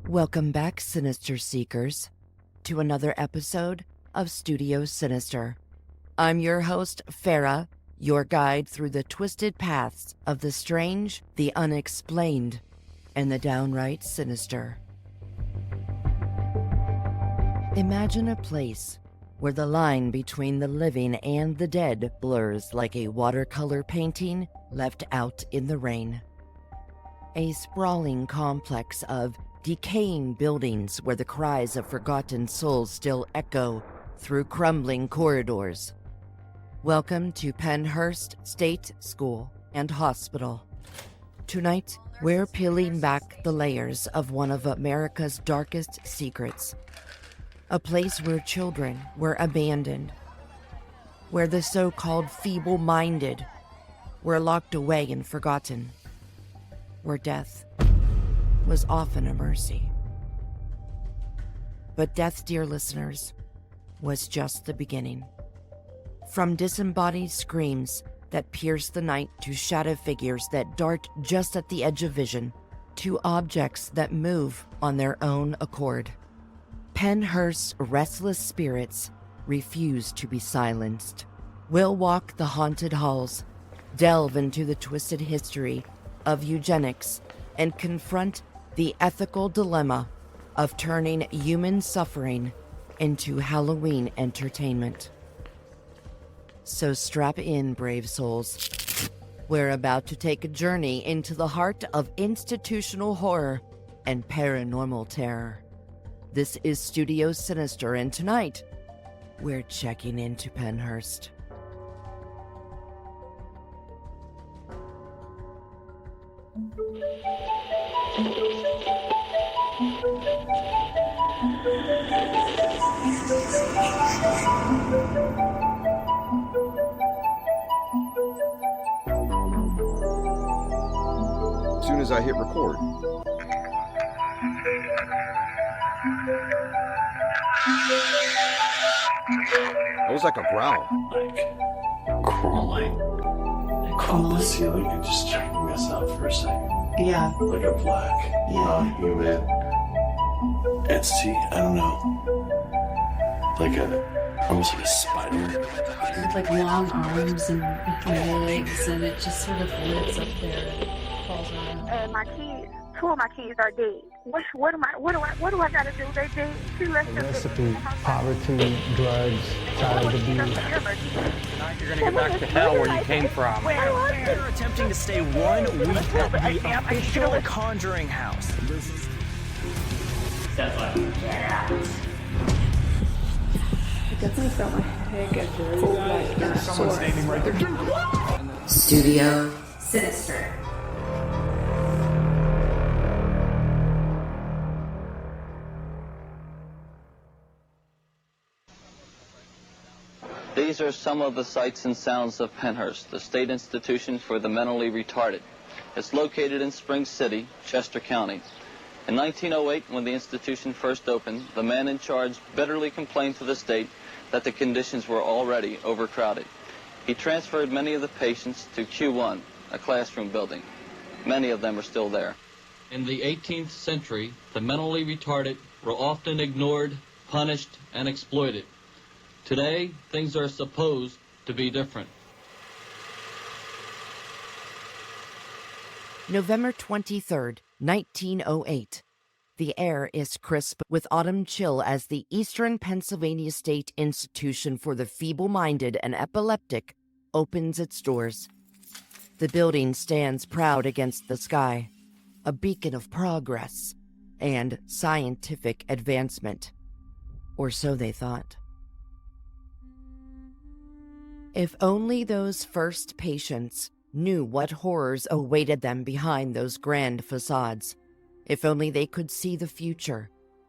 Welcome back, Sinister Seekers, to another episode of Studio Sinister. I'm your host, Farrah, your guide through the twisted paths of the strange, the unexplained, and the downright sinister. Imagine a place where the line between the living and the dead blurs like a watercolor painting left out in the rain. A sprawling complex of decaying buildings where the cries of forgotten souls still echo through crumbling corridors. Welcome to Pennhurst State School and Hospital. Tonight, we're peeling back the layers of one of America's darkest secrets. A place where children were abandoned, where the so-called feeble-minded were locked away and forgotten, where death was often a mercy. But death, dear listeners, was just the beginning. From disembodied screams that pierce the night to shadow figures that dart just at the edge of vision, to objects that move on their own accord, Pennhurst's restless spirits refuse to be silenced. We'll walk the haunted halls, delve into the twisted history of eugenics, and confront the ethical dilemma of turning human suffering into Halloween entertainment. So strap in, brave souls. We're about to take a journey into the heart of institutional horror and paranormal terror. This is Studio Sinister, and tonight, we're checking into Pennhurst. As soon as I hit record. That was like a growl. Like crawling up the ceiling and just checking us out for a second. Yeah. Like a black, non-human entity. I don't know. Almost like a spider. With like long arms and legs, and it just sort of lives up there and crawls around. My kids, two of my kids are dead. What do I gotta do? They dead. She left A recipe: poverty, drugs, child abuse. Tonight you're gonna get back to hell where you came from. They're attempting to stay 1 week at the official Conjuring house. I definitely felt my head get very like There's someone standing right there. Studio Sinister. These are some of the sights and sounds of Pennhurst, the state institution for the mentally retarded. It's located in Spring City, Chester County. In 1908, when the institution first opened, the man in charge bitterly complained to the state that the conditions were already overcrowded. He transferred many of the patients to Q1, a classroom building. Many of them are still there. In the 18th century, the mentally retarded were often ignored, punished, and exploited. Today, things are supposed to be different. November 23rd, 1908. The air is crisp with autumn chill as the Eastern Pennsylvania State Institution for the Feeble-Minded and Epileptic opens its doors. The building stands proud against the sky, a beacon of progress and scientific advancement. Or so they thought. If only those first patients knew what horrors awaited them behind those grand facades. If only they could see the future,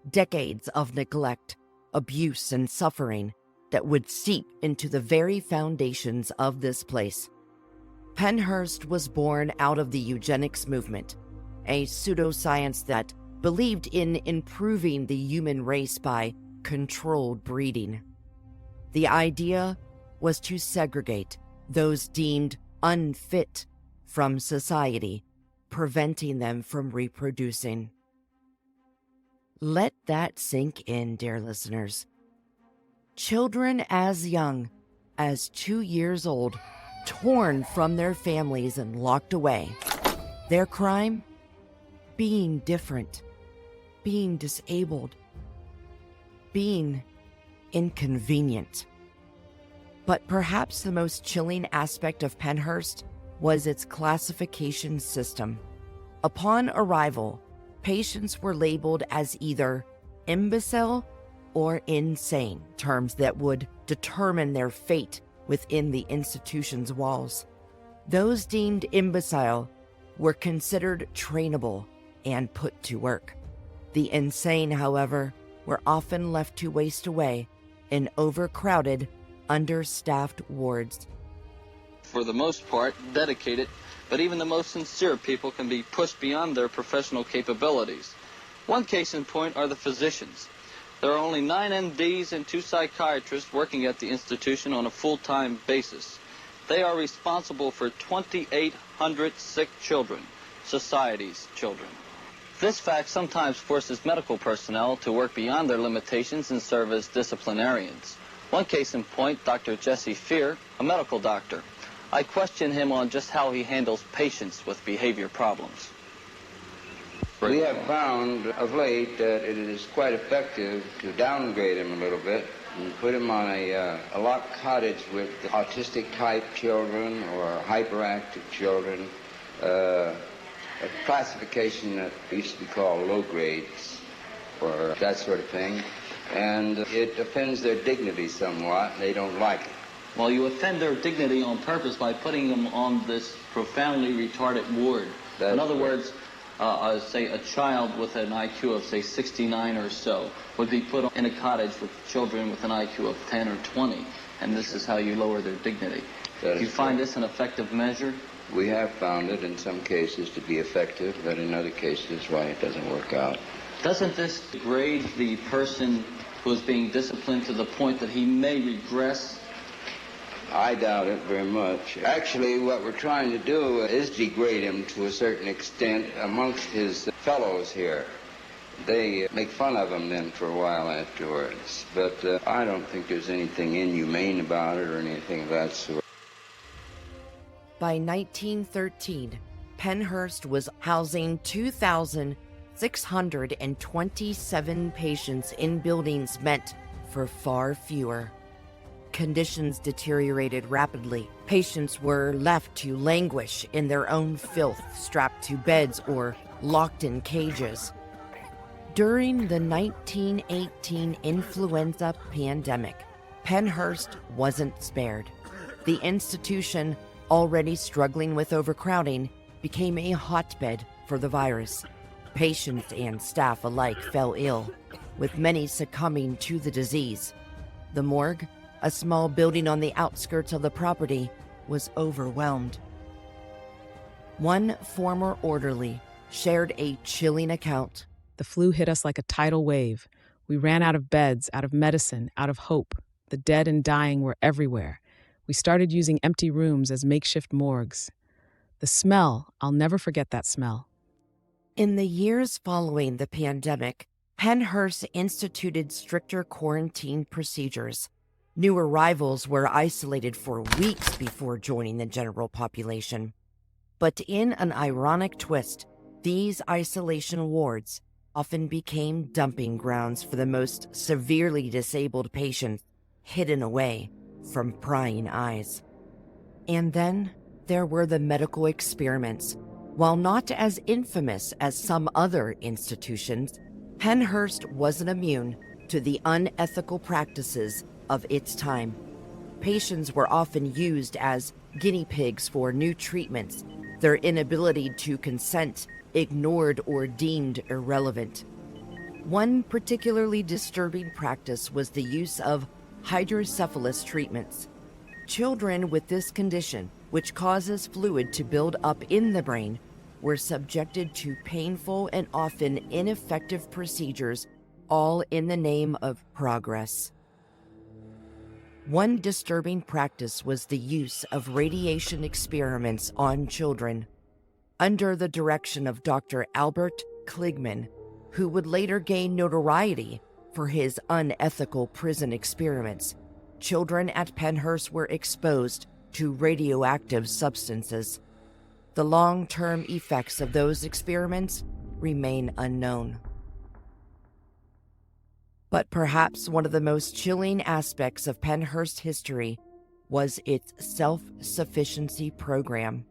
decades of neglect, abuse, and suffering that would seep into the very foundations of this place. Pennhurst was born out of the eugenics movement, a pseudoscience that believed in improving the human race by controlled breeding. The idea was to segregate those deemed unfit from society, preventing them from reproducing. Let that sink in, dear listeners. Children as young as 2 years old, torn from their families and locked away. Their crime? Being different, being disabled, being inconvenient. But perhaps the most chilling aspect of Pennhurst was its classification system. Upon arrival, patients were labeled as either imbecile or insane, terms that would determine their fate within the institution's walls. Those deemed imbecile were considered trainable and put to work. The insane, however, were often left to waste away in overcrowded, understaffed wards. For the most part, dedicated, but even the most sincere people can be pushed beyond their professional capabilities. One case in point are the physicians. There are only 9 MDs and 2 psychiatrists working at the institution on a full-time basis. They are responsible for 2,800 sick children, society's children. This fact sometimes forces medical personnel to work beyond their limitations and serve as disciplinarians. One case in point, Dr. Jesse Fear, a medical doctor. I question him on just how he handles patients with behavior problems. We have found of late that it is quite effective to downgrade him a little bit and put him on a locked cottage with autistic type children or hyperactive children, a classification that used to be called low grades or that sort of thing. And it offends their dignity somewhat. They don't like it. Well, you offend their dignity on purpose by putting them on this profoundly retarded ward. In other words, say a child with an IQ of, say, 69 or so would be put in a cottage with children with an IQ of 10 or 20, and this is how you lower their dignity. Do you find this an effective measure? We have found it in some cases to be effective, but in other cases, why, it doesn't work out. Doesn't this degrade the person who is being disciplined to the point that he may regress? I doubt it very much. Actually, what we're trying to do is degrade him to a certain extent amongst his fellows here. They make fun of him then for a while afterwards, but I don't think there's anything inhumane about it or anything of that sort. By 1913, Pennhurst was housing 2,627 patients in buildings meant for far fewer. Conditions deteriorated rapidly. Patients were left to languish in their own filth, strapped to beds or locked in cages. During the 1918 influenza pandemic, Pennhurst wasn't spared. The institution, already struggling with overcrowding, became a hotbed for the virus. Patients and staff alike fell ill, with many succumbing to the disease. The morgue, a small building on the outskirts of the property, was overwhelmed. One former orderly shared a chilling account. The flu hit us like a tidal wave. We ran out of beds, out of medicine, out of hope. The dead and dying were everywhere. We started using empty rooms as makeshift morgues. The smell, I'll never forget that smell. In the years following the pandemic, Pennhurst instituted stricter quarantine procedures. New arrivals were isolated for weeks before joining the general population. But in an ironic twist, these isolation wards often became dumping grounds for the most severely disabled patients, hidden away from prying eyes. And then there were the medical experiments. While not as infamous as some other institutions, Pennhurst wasn't immune to the unethical practices of its time. Patients were often used as guinea pigs for new treatments, their inability to consent ignored or deemed irrelevant. One particularly disturbing practice was the use of hydrocephalus treatments. Children with this condition, which causes fluid to build up in the brain, were subjected to painful and often ineffective procedures, all in the name of progress. One disturbing practice was the use of radiation experiments on children. Under the direction of Dr. Albert Kligman, who would later gain notoriety for his unethical prison experiments. Children at Pennhurst were exposed to radioactive substances. The long-term effects of those experiments remain unknown. But perhaps one of the most chilling aspects of Pennhurst history was its self-sufficiency program.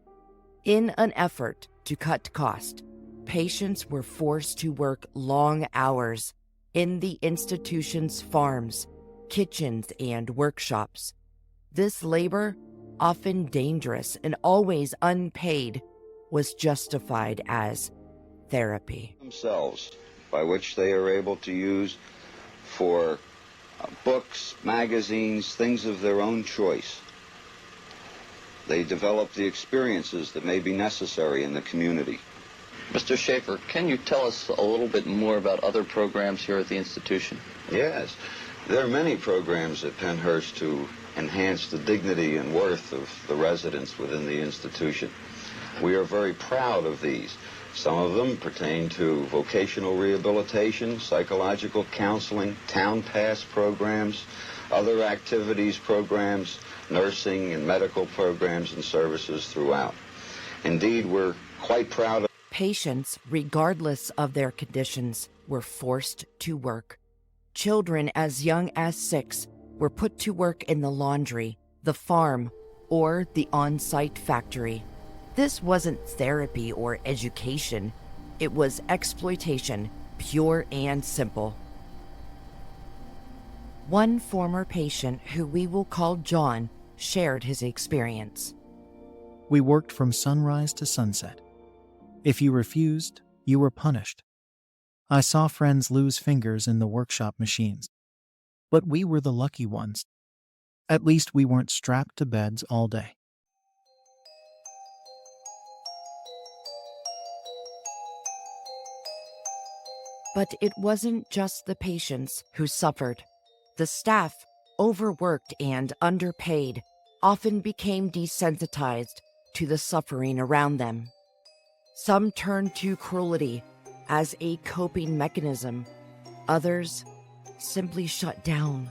In an effort to cut cost, patients were forced to work long hours in the institution's farms, kitchens, and workshops. This labor, often dangerous and always unpaid, was justified as therapy. Themselves, by which they are able to use for books, magazines, things of their own choice. They develop the experiences that may be necessary in the community. Mr. Schaefer, can you tell us a little bit more about other programs here at the institution? Yes, there are many programs at Pennhurst to enhance the dignity and worth of the residents within the institution. We are very proud of these. Some of them pertain to vocational rehabilitation, psychological counseling, town pass programs, other activities programs, nursing and medical programs and services throughout. Indeed, we're quite proud of. Patients, regardless of their conditions, were forced to work. Children as young as 6 were put to work in the laundry, the farm, or the on-site factory. This wasn't therapy or education. It was exploitation, pure and simple. One former patient, who we will call John, shared his experience. We worked from sunrise to sunset. If you refused, you were punished. I saw friends lose fingers in the workshop machines. But we were the lucky ones. At least we weren't strapped to beds all day. But it wasn't just the patients who suffered. The staff, overworked and underpaid, often became desensitized to the suffering around them. Some turned to cruelty as a coping mechanism. Others simply shut down,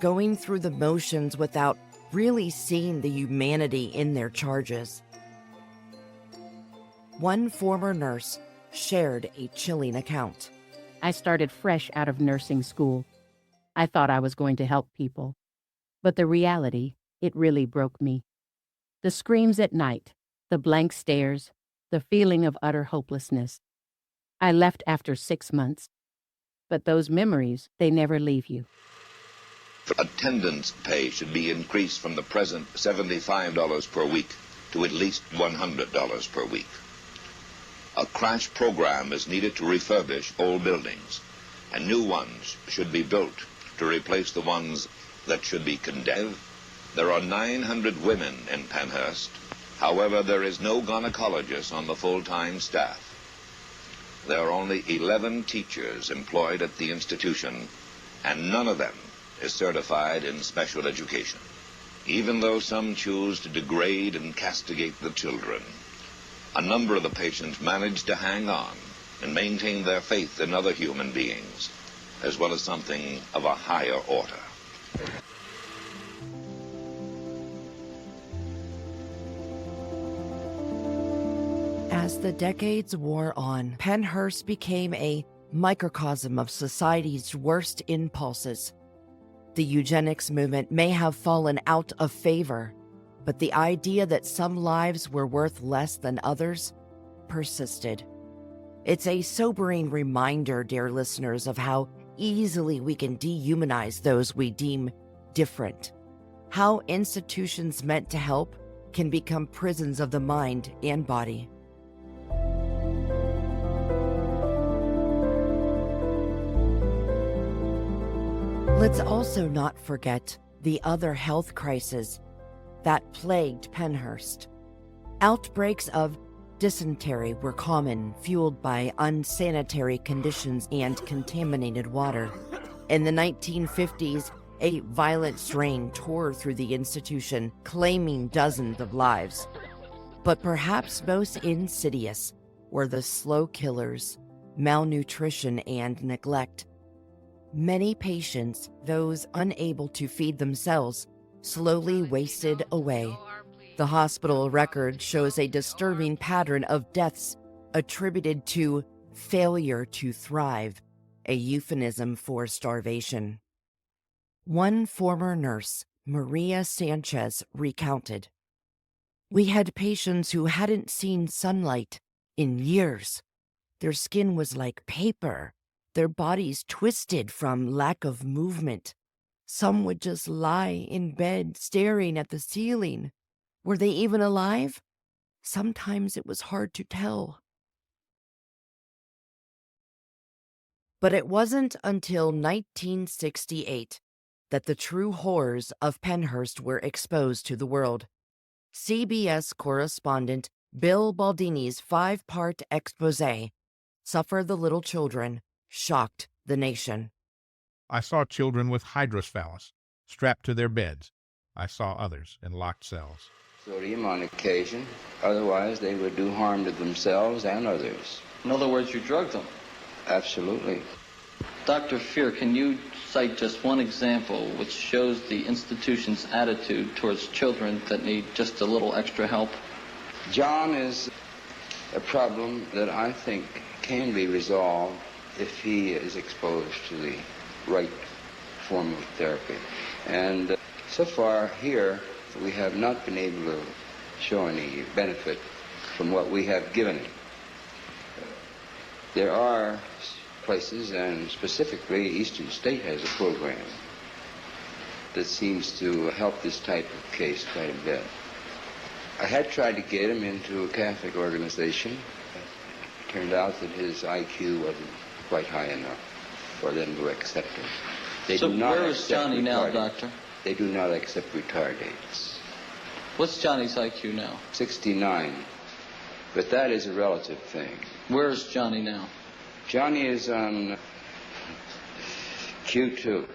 going through the motions without really seeing the humanity in their charges. One former nurse shared a chilling account. I started fresh out of nursing school. I thought I was going to help people. But the reality, it really broke me. The screams at night, the blank stares, the feeling of utter hopelessness. I left after 6 months. But those memories, they never leave you. Attendance pay should be increased from the present $75 per week to at least $100 per week. A crash program is needed to refurbish old buildings, and new ones should be built to replace the ones that should be condemned. There are 900 women in Pennhurst. However, there is no gynecologist on the full-time staff. There are only 11 teachers employed at the institution, and none of them is certified in special education. Even though some choose to degrade and castigate the children, a number of the patients manage to hang on and maintain their faith in other human beings, as well as something of a higher order. As the decades wore on, Pennhurst became a microcosm of society's worst impulses. The eugenics movement may have fallen out of favor, but the idea that some lives were worth less than others persisted. It's a sobering reminder, dear listeners, of how easily we can dehumanize those we deem different. How institutions meant to help can become prisons of the mind and body. Let's also not forget the other health crises that plagued Pennhurst. Outbreaks of dysentery were common, fueled by unsanitary conditions and contaminated water. In the 1950s, a violent strain tore through the institution, claiming dozens of lives. But perhaps most insidious were the slow killers malnutrition, and neglect. Many patients, those unable to feed themselves, slowly wasted away. The hospital record shows a disturbing pattern of deaths attributed to failure to thrive, a euphemism for starvation. One former nurse, Maria Sanchez, recounted, "We had patients who hadn't seen sunlight in years. Their skin was like paper, their bodies twisted from lack of movement. Some would just lie in bed staring at the ceiling. Were they even alive? Sometimes it was hard to tell." But it wasn't until 1968 that the true horrors of Pennhurst were exposed to the world. CBS correspondent Bill Baldini's 5-part exposé, Suffer the Little Children, shocked the nation. I saw children with hydrocephalus strapped to their beds. I saw others in locked cells. Sodium on occasion, otherwise they would do harm to themselves and others. In other words, you drugged them. Absolutely. Dr. Fear, can you cite just one example which shows the institution's attitude towards children that need just a little extra help? John is a problem that I think can be resolved if he is exposed to the right form of therapy. And so far here, we have not been able to show any benefit from what we have given him. There are places, and specifically Eastern State has a program that seems to help this type of case quite a bit. I had tried to get him into a Catholic organization. It turned out that his IQ wasn't quite high enough for them to accept him. They So do not where is accept Johnny now, retarded- Doctor? They do not accept retardates. What's Johnny's IQ now? 69. But that is a relative thing. Where is Johnny now? Johnny is on Q2.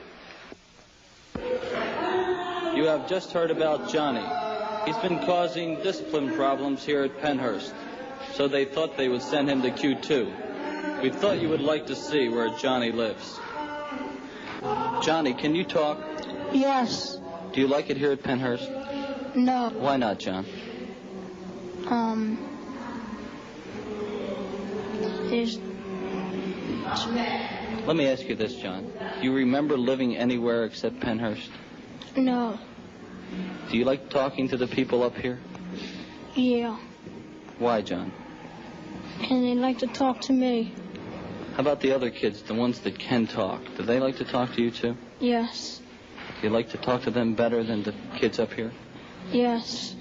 You have just heard about Johnny. He's been causing discipline problems here at Pennhurst, so they thought they would send him to Q2. We thought you would like to see where Johnny lives. Johnny, can you talk? Yes. Do you like it here at Pennhurst? No. Why not, John? There's... Let me ask you this, John. Do you remember living anywhere except Pennhurst? No. Do you like talking to the people up here? Yeah. Why, John? And they like to talk to me. How about the other kids, the ones that can talk? Do they like to talk to you, too? Yes. Do you like to talk to them better than the kids up here? Yes.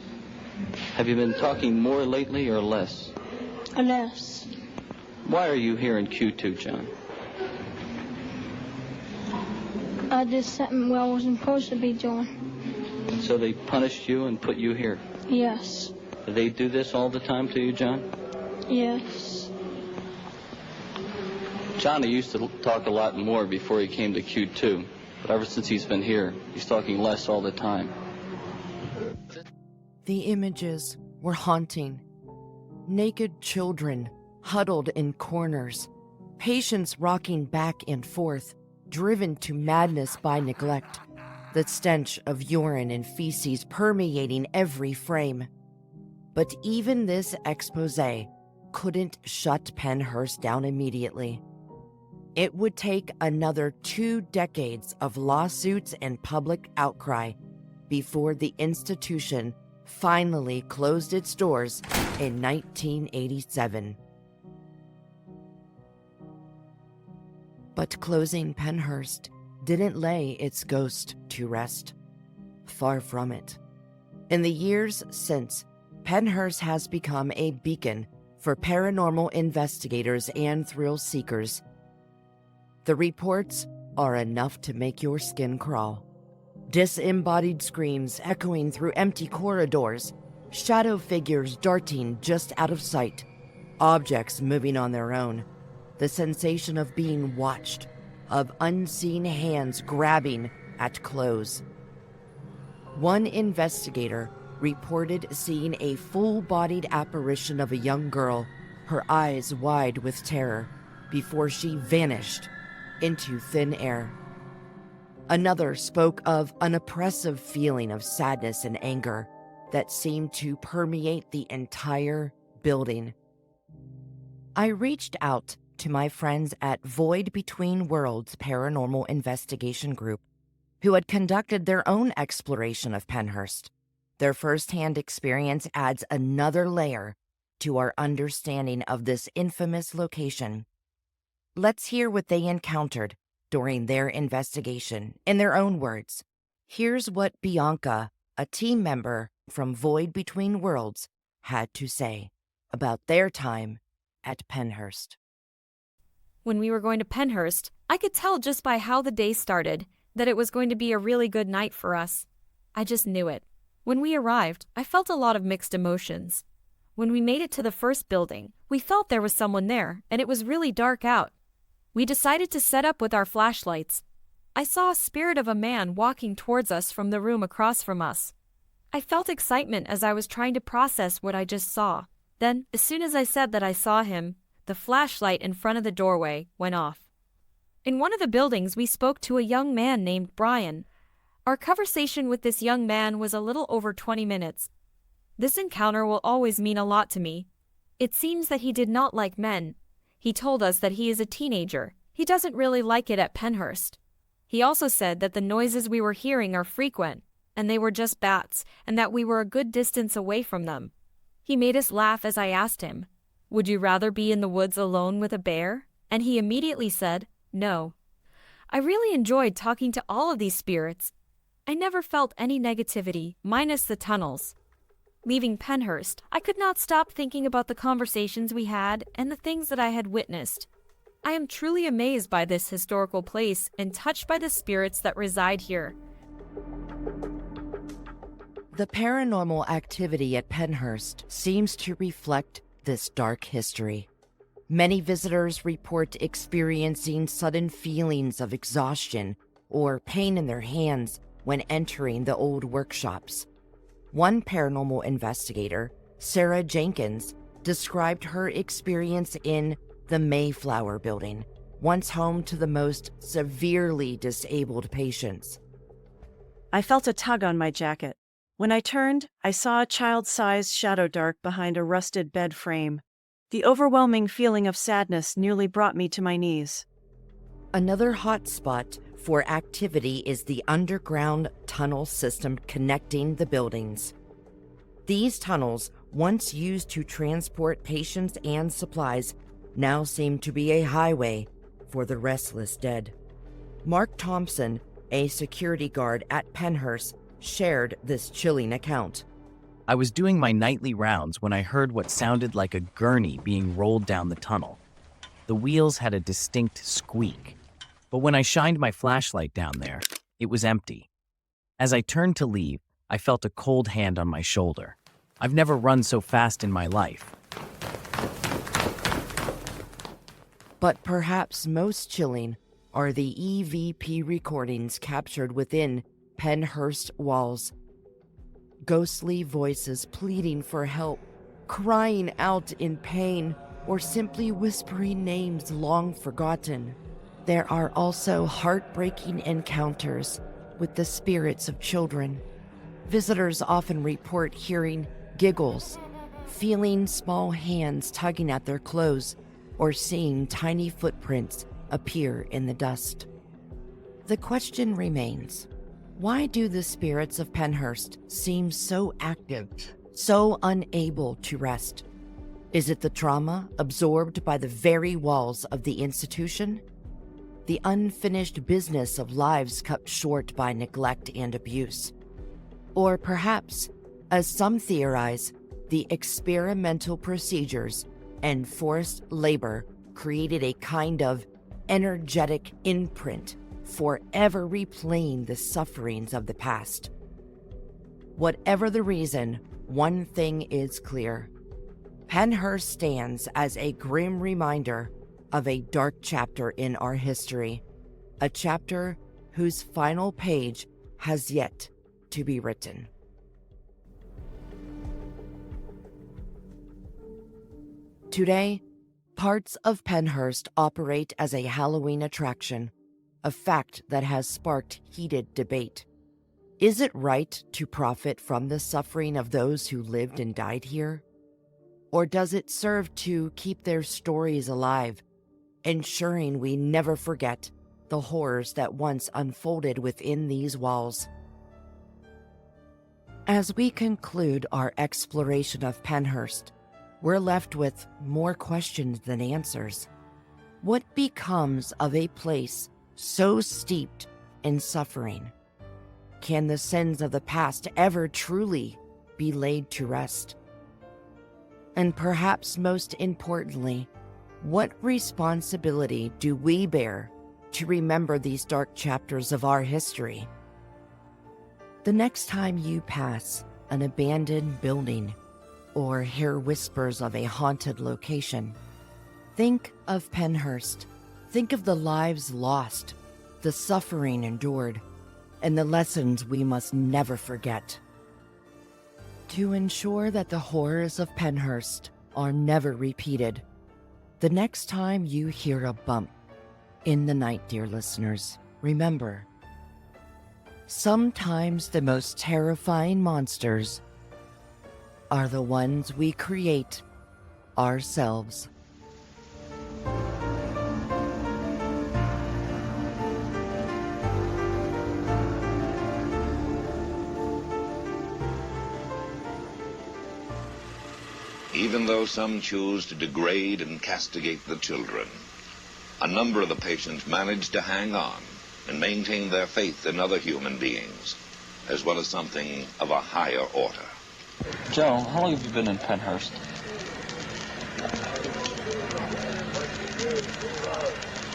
Have you been talking more lately or less? Less. Why are you here in Q2, John? I did something I wasn't supposed to be doing. And so they punished you and put you here. Yes. Do they do this all the time to you, John? Yes. Johnny used to talk a lot more before he came to Q2, but ever since he's been here, he's talking less all the time. The images were haunting. Naked children huddled in corners, patients rocking back and forth, driven to madness by neglect, the stench of urine and feces permeating every frame. But even this exposé couldn't shut Pennhurst down immediately. It would take another 2 decades of lawsuits and public outcry before the institution finally closed its doors in 1987. But closing Pennhurst didn't lay its ghost to rest. Far from it. In the years since, Pennhurst has become a beacon for paranormal investigators and thrill seekers. The reports are enough to make your skin crawl. Disembodied screams echoing through empty corridors, shadow figures darting just out of sight, objects moving on their own, the sensation of being watched, of unseen hands grabbing at clothes. One investigator reported seeing a full-bodied apparition of a young girl, her eyes wide with terror, before she vanished into thin air. Another spoke of an oppressive feeling of sadness and anger that seemed to permeate the entire building. I reached out to my friends at Void Between Worlds Paranormal Investigation Group, who had conducted their own exploration of Pennhurst. Their firsthand experience adds another layer to our understanding of this infamous location. Let's hear what they encountered during their investigation in their own words. Here's what Bianca, a team member from Void Between Worlds, had to say about their time at Pennhurst. When we were going to Pennhurst, I could tell just by how the day started that it was going to be a really good night for us. I just knew it. When we arrived, I felt a lot of mixed emotions. When we made it to the first building, we felt there was someone there, and it was really dark out. We decided to set up with our flashlights. I saw a spirit of a man walking towards us from the room across from us. I felt excitement as I was trying to process what I just saw. Then, as soon as I said that I saw him, the flashlight in front of the doorway went off. In one of the buildings, we spoke to a young man named Brian. Our conversation with this young man was a little over 20 minutes. This encounter will always mean a lot to me. It seems that he did not like men. He told us that he is a teenager. He doesn't really like it at Pennhurst. He also said that the noises we were hearing are frequent, and they were just bats, and that we were a good distance away from them. He made us laugh as I asked him, "Would you rather be in the woods alone with a bear?" And he immediately said, "No." I really enjoyed talking to all of these spirits. I never felt any negativity, minus the tunnels. Leaving Pennhurst, I could not stop thinking about the conversations we had and the things that I had witnessed. I am truly amazed by this historical place and touched by the spirits that reside here. The paranormal activity at Pennhurst seems to reflect this dark history. Many visitors report experiencing sudden feelings of exhaustion or pain in their hands when entering the old workshops. One paranormal investigator, Sarah Jenkins, described her experience in the Mayflower building, once home to the most severely disabled patients. I felt a tug on my jacket. When I turned, I saw a child-sized shadow dark behind a rusted bed frame. The overwhelming feeling of sadness nearly brought me to my knees. Another hotspot for activity is the underground tunnel system connecting the buildings. These tunnels, once used to transport patients and supplies, now seem to be a highway for the restless dead. Mark Thompson, a security guard at Pennhurst, shared this chilling account. I was doing my nightly rounds when I heard what sounded like a gurney being rolled down the tunnel. The wheels had a distinct squeak, but when I shined my flashlight down there, it was empty. As I turned to leave, I felt a cold hand on my shoulder. I've never run so fast in my life. But perhaps most chilling are the EVP recordings captured within Pennhurst walls. Ghostly voices pleading for help, crying out in pain, or simply whispering names long forgotten. There are also heartbreaking encounters with the spirits of children. Visitors often report hearing giggles, feeling small hands tugging at their clothes, or seeing tiny footprints appear in the dust. The question remains, why do the spirits of Pennhurst seem so active, so unable to rest? Is it the trauma absorbed by the very walls of the institution? The unfinished business of lives cut short by neglect and abuse? Or perhaps, as some theorize, the experimental procedures and forced labor created a kind of energetic imprint, forever replaying the sufferings of the past. Whatever the reason, one thing is clear. Pennhurst stands as a grim reminder of a dark chapter in our history, a chapter whose final page has yet to be written. Today, Parts of Pennhurst operate as a Halloween attraction, a fact that has sparked heated debate. Is it right to profit from the suffering of those who lived and died here? Or does it serve to keep their stories alive, ensuring we never forget the horrors that once unfolded within these walls? As we conclude our exploration of Pennhurst, we're left with more questions than answers. What becomes of a place so steeped in suffering? Can the sins of the past ever truly be laid to rest? And perhaps most importantly, what responsibility do we bear to remember these dark chapters of our history? The next time you pass an abandoned building or hear whispers of a haunted location, think of Pennhurst. Think of the lives lost, the suffering endured, and the lessons we must never forget. To ensure that the horrors of Pennhurst are never repeated, the next time you hear a bump in the night, dear listeners, remember, sometimes the most terrifying monsters are the ones we create ourselves. Even though some choose to degrade and castigate the children, a number of the patients manage to hang on and maintain their faith in other human beings, as well as something of a higher order. Joe, how long have you been in Pennhurst?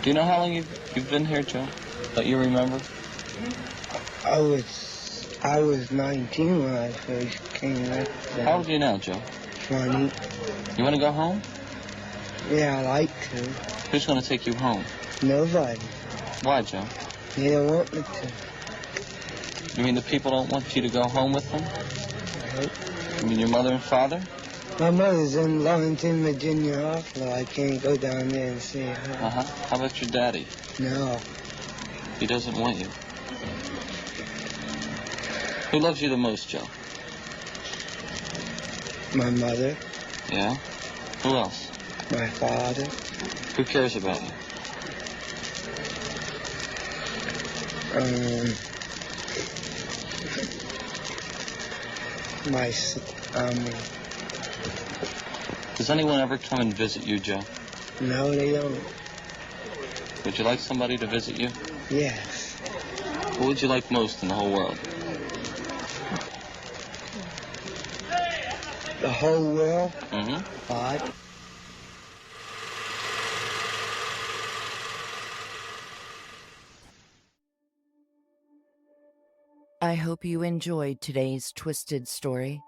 Do you know how long you've been here, Joe? That you remember? I was 19 when I first came back. How old are you now, Joe? 20. You want to go home? Yeah, I like to. Who's going to take you home? Nobody. Why, Joe? They don't want me to. You mean the people don't want you to go home with them? Nope. You mean your mother and father? My mother's in Longington, Virginia Hospital. I can't go down there and see her. Uh-huh. How about your daddy? No. He doesn't want you. Who loves you the most, Joe? My mother. Yeah? Who else? My father. Who cares about you? Does anyone ever come and visit you, Joe? No, they don't. Would you like somebody to visit you? Yes. What would you like most in the whole world? The whole world? Mm-hmm. God. I hope you enjoyed today's twisted story.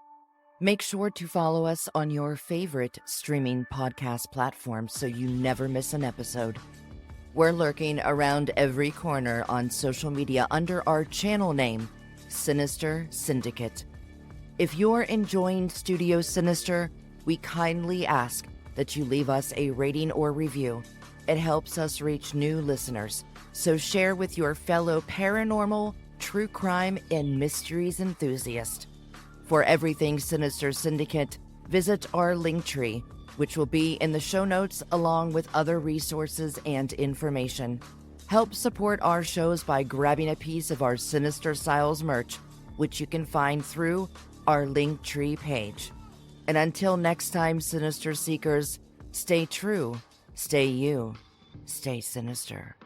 Make sure to follow us on your favorite streaming podcast platform so you never miss an episode. We're lurking around every corner on social media under our channel name, Sinister Syndicate. If you're enjoying Studio Sinister, we kindly ask that you leave us a rating or review. It helps us reach new listeners, so share with your fellow paranormal, true crime, and mysteries enthusiasts. For everything Sinister Syndicate, visit our Linktree, which will be in the show notes along with other resources and information. Help support our shows by grabbing a piece of our Sinister Styles merch, which you can find through our Linktree page. And until next time, Sinister Seekers, stay true, stay you, stay sinister.